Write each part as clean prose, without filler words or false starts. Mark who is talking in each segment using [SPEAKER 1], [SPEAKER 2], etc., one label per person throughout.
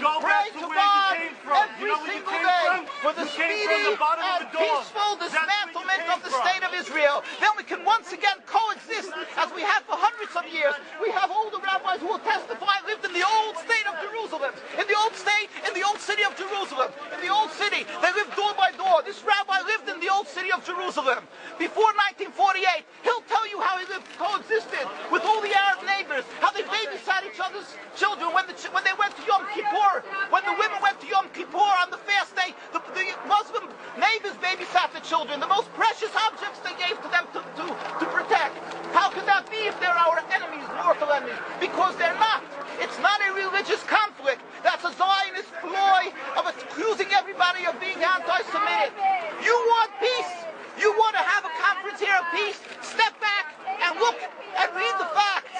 [SPEAKER 1] pray to God every single day for the speedy and peaceful dismantlement of the state of Israel. Then we can once again coexist as we have for hundreds of years. We have older rabbis who will testify lived in the old state of Jerusalem, in the old state, in the old city of Jerusalem, in the old city. They lived door by door. This rabbi lived in the old city of Jerusalem. Before 1948, he'll tell you how he lived, coexisted with all the Arab neighbors, how they babysat each other's children when they went to Yom Kippur, when the women went to Yom Kippur on the fast day, the Muslim neighbors babysat the children, the most precious objects they gave to them to protect. How could that be if they're our enemies, mortal enemies? Because they're not. It's not a religious conflict. That's a Zionist ploy of accusing everybody of being anti-Semitic. You want peace? You want to have a conference here of peace? Step back and look and read the facts.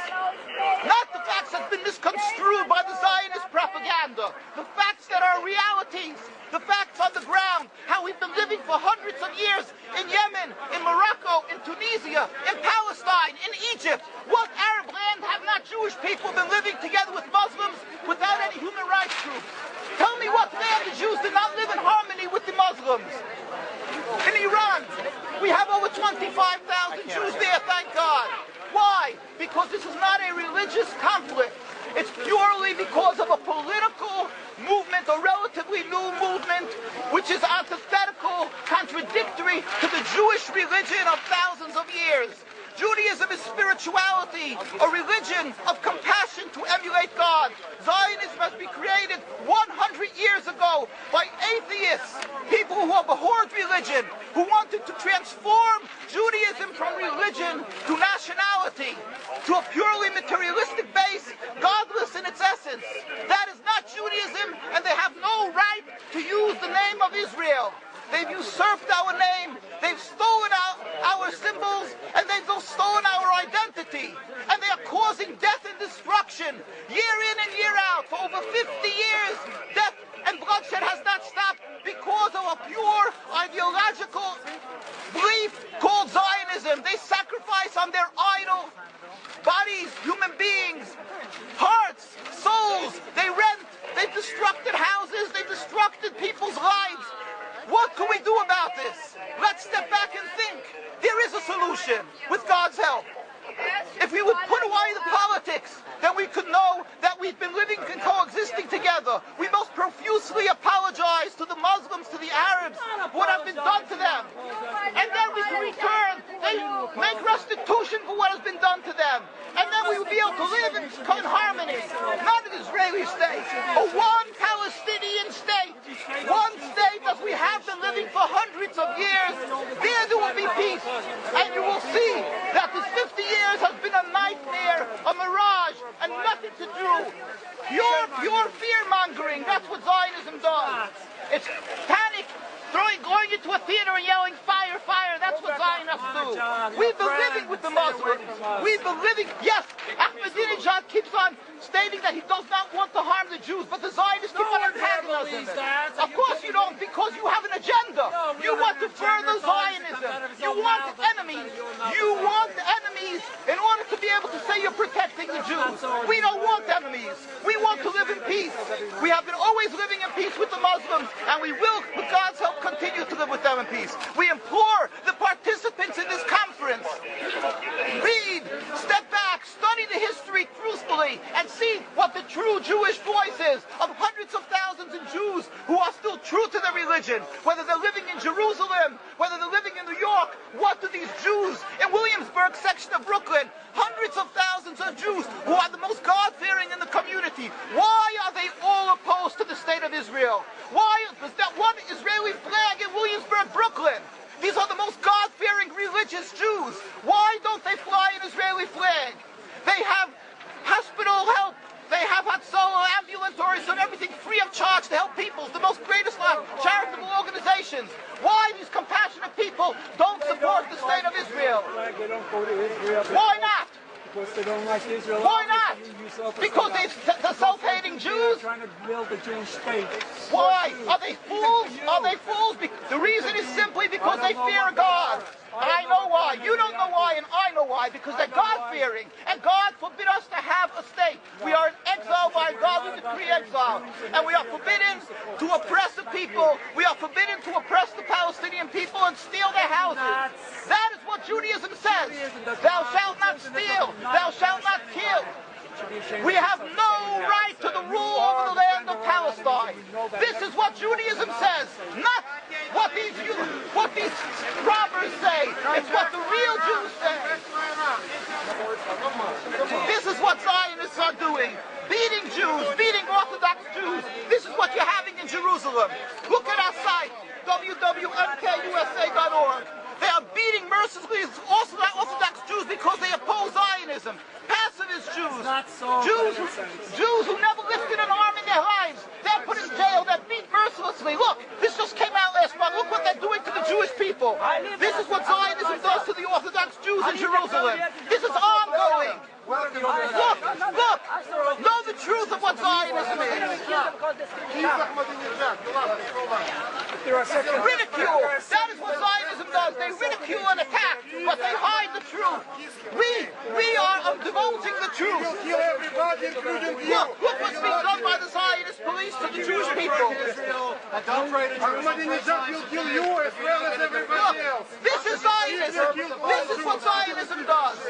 [SPEAKER 1] Not the facts that's been misconstrued by the Zionist propaganda. The facts that are realities. The facts on the ground. How we've been living for hundreds of years in Yemen, in Morocco, in Tunisia, in Palestine, in Egypt. What Arab land have not Jewish people been living together with Muslims without any human rights groups? Tell me what land the Jews did not live in harmony with the Muslims. In Iran, we have over 25,000 Jews there, thank God. Why? Because this is not a religious conflict. It's purely because of a political movement, a relatively new movement, which is antithetical, contradictory to the Jewish religion of thousands of years. Judaism is spirituality, a religion of compassion to emulate God. Zionism must be created 100 years ago by atheists, people who abhorred religion, who wanted to transform Judaism from religion to nationality, to a purely materialistic base, godless in its essence. That is not Judaism, and they have no right to use the name of Israel. They've usurped our name, they've stolen our symbols, and they've stolen our identity. And they are causing death and destruction, year in and year out. For over 50 years, death and bloodshed has not stopped because of a pure ideological belief called Zionism. They sacrifice on their idol bodies, human beings, hearts, souls. They rent, they've destructed houses, they've destructed people's lives. What can we do about this? Let's step back and think. There is a solution with God's help. If we would put away the politics, then we could know that we've been living and coexisting together. We most profusely apologize to the Muslims, to the Arabs, for what has been done to them. And then we can return, they make restitution for what has been done to them. And then we will be able to live in harmony. Not an Israeli state, a one Palestinian state. One state as we have been living for hundreds of years. There will be peace. And you will see that this 50 years has been a nightmare, a mirage, and nothing to do. Pure fear-mongering. That's what Zionism does. It's panic, going into a theater and yelling, fire, fire. That's what Zionists do. We've been living with the Muslims. We've been living, yes, Ahmadinejad keeps on stating that he does not want to harm the Jews, but the Zionists keep on antagonizing him. Of course you don't, because you have an agenda. You want to further Zionism. You want enemies. You want enemies in order to be able to say you're protecting the Jews. We don't want enemies. We want to live in peace. We have been always living in peace with the Muslims, and we will, with God's help, continue to live with them in peace. We implore the participants in this conference, read, step back, study the history truthfully, and see what the true Jewish voice is of hundreds of thousands of Jews who are still true to their religion, whether they're living in Jerusalem, whether they're living in New York. What do these Jews in Williamsburg section of Brooklyn, hundreds of thousands of Jews who are the most God-fearing in the community, why are they all opposed to the state of Israel? Why is that one Israeli flag in Williamsburg, Brooklyn? These are the most God-fearing religious Jews. Why don't they fly an Israeli flag? They have hospital help. They have Hatzalah, ambulatories, and everything free of charge to help people. It's the most greatest charitable organizations. Why these compassionate people don't support the state of Israel?
[SPEAKER 2] They don't go to Israel.
[SPEAKER 1] Why not?
[SPEAKER 2] Because they don't like Israel.
[SPEAKER 1] Why not? Because they're self-hating Jews?
[SPEAKER 2] Trying to build the Jewish state.
[SPEAKER 1] Why? Are they fools? Are they fools? The reason is simply because they fear God. I know why. You don't know why, and I know why. Because they're God-fearing. And God forbid us to have a state. We are in exile by God. We decree exile. And we are forbidden to oppress the people. We are forbidden to oppress the Palestinian people and steal their houses. That is what Judaism says. Thou shalt not steal. Thou shalt not kill. We have no right to the rule over the land of Palestine. This is what Judaism says, not what these robbers say. It's what the real Jews say. This is what Zionists are doing. Beating Jews, beating Orthodox Jews. This is what you're having in Jerusalem. Look at our site, www.mkusa.org. They are beating mercilessly Orthodox Jews because they oppose Zionism. Pacifist Jews, Jews who never lifted an arm in their lives, they're put in jail, they're beat mercilessly. Look, this just came out last month. Look what they're doing to the Jewish people. This is what Zionism does to the Orthodox Jews in Jerusalem. This is ongoing. Look, know the truth of what Zionism is. Ridicule. That is what Zionism does. They ridicule and attack, but they hide the truth. We are divulging the truth. Look what's being done by the Zionist police to the Jewish people.
[SPEAKER 3] Ahmadinejad will kill you as well as everybody else.
[SPEAKER 1] This is Zionism. This is what Zionism does.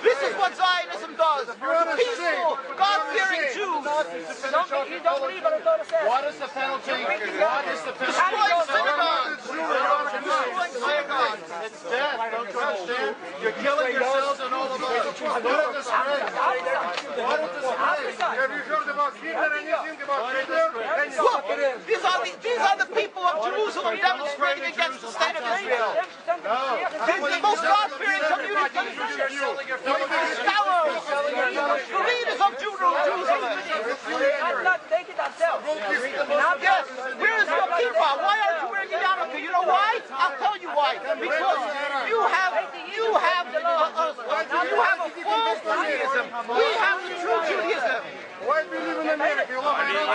[SPEAKER 1] This is what Zionism does. Peaceful, God-fearing Jews.
[SPEAKER 4] What is the penalty? What is the penalty?
[SPEAKER 1] Destroying synagogues.
[SPEAKER 4] Destroying synagogues. It's death. Don't you understand? You're killing yourselves and all of us. What a disgrace. What a disgrace.
[SPEAKER 3] Have you heard about Hitler? Anything about Hitler?
[SPEAKER 1] Look, these are the people of Jerusalem demonstrating against the state of Israel. This is the most God-fearing community. Scholars, the leaders of Jerusalem. Yes, where is your kippah? Why aren't you wearing a yarmulke? You know why? I'll tell you why. Because you have a false Judaism. We have the true Judaism.
[SPEAKER 3] Why do you live in America? You love America.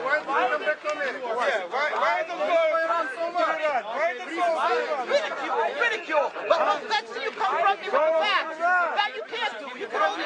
[SPEAKER 3] Why do you come back to America? Why do you run so much?
[SPEAKER 1] Ridicule. But that's you confront me with the facts. That you can't do. You can only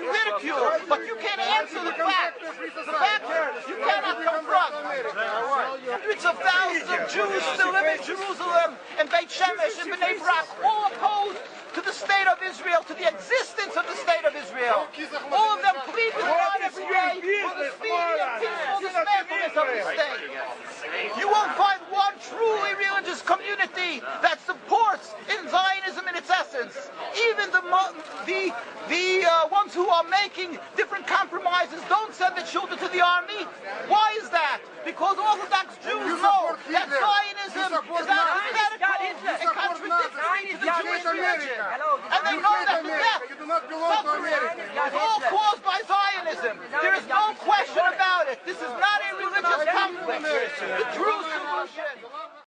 [SPEAKER 1] ridicule, but you can't answer the facts. The facts you cannot confront. Hundreds of thousands of Jews still live in Jerusalem and Beit Shemesh and Bnei Brak, all opposed to the state of Israel, to the existence of the state of Israel. All of them plead with God every day for the speedy and peaceful dismantlement of the state. You won't find one truly religious community that supports in Zionism in its essence. Even the ones who are making different compromises don't send the children to the army. Why is that? Because Orthodox Jews know that Zionism is antithetical and contradictory to the Jewish religion. And they know that the death, suffering, is all caused by Zionism. There is no question about it. This is not a religious conflict. The true solution